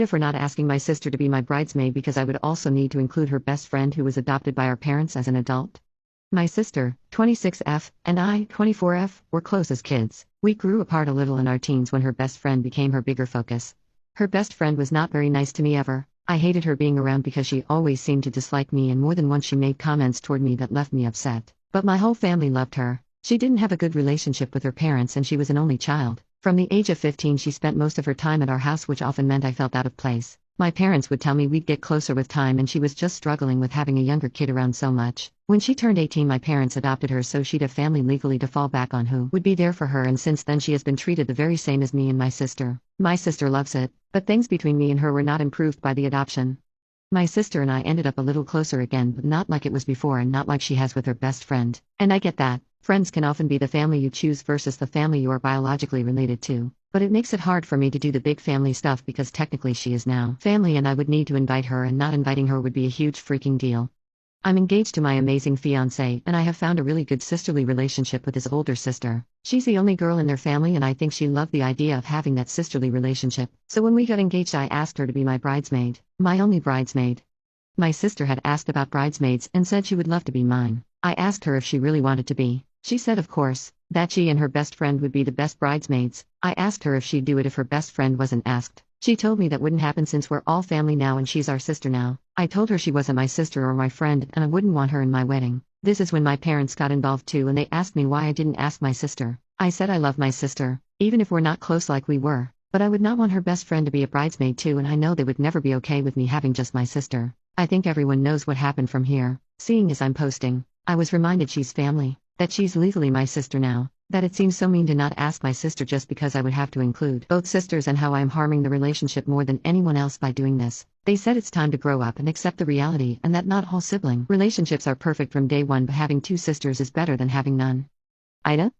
for not asking my sister to be my bridesmaid because I would also need to include her best friend who was adopted by our parents as an adult. My sister, 26F, and I, 24F, were close as kids. We grew apart a little in our teens when her best friend became her bigger focus. Her best friend was not very nice to me ever. I hated her being around because she always seemed to dislike me, and more than once she made comments toward me that left me upset. But my whole family loved her. She didn't have a good relationship with her parents and she was an only child. From the age of 15 she spent most of her time at our house, which often meant I felt out of place. My parents would tell me we'd get closer with time, and she was just struggling with having a younger kid around so much. When she turned 18 my parents adopted her so she'd have family legally to fall back on who would be there for her, and since then she has been treated the very same as me and my sister. My sister loves it, but things between me and her were not improved by the adoption. My sister and I ended up a little closer again, but not like it was before and not like she has with her best friend. And I get that. Friends can often be the family you choose versus the family you are biologically related to. But it makes it hard for me to do the big family stuff because technically she is now family and I would need to invite her, and not inviting her would be a huge freaking deal. I'm engaged to my amazing fiancé, and I have found a really good sisterly relationship with his older sister. She's the only girl in their family and I think she loved the idea of having that sisterly relationship. So when we got engaged I asked her to be my bridesmaid. My only bridesmaid. My sister had asked about bridesmaids and said she would love to be mine. I asked her if she really wanted to be. She said of course, that she and her best friend would be the best bridesmaids. I asked her if she'd do it if her best friend wasn't asked. She told me that wouldn't happen since we're all family now and she's our sister now. I told her she wasn't my sister or my friend and I wouldn't want her in my wedding. This is when my parents got involved too, and they asked me why I didn't ask my sister. I said I love my sister, even if we're not close like we were. But I would not want her best friend to be a bridesmaid too, and I know they would never be okay with me having just my sister. I think everyone knows what happened from here. Seeing as I'm posting, I was reminded she's family, that she's legally my sister now, that it seems so mean to not ask my sister just because I would have to include both sisters, and how I am harming the relationship more than anyone else by doing this. They said it's time to grow up and accept the reality and that not all sibling relationships are perfect from day one, but having two sisters is better than having none. Ida?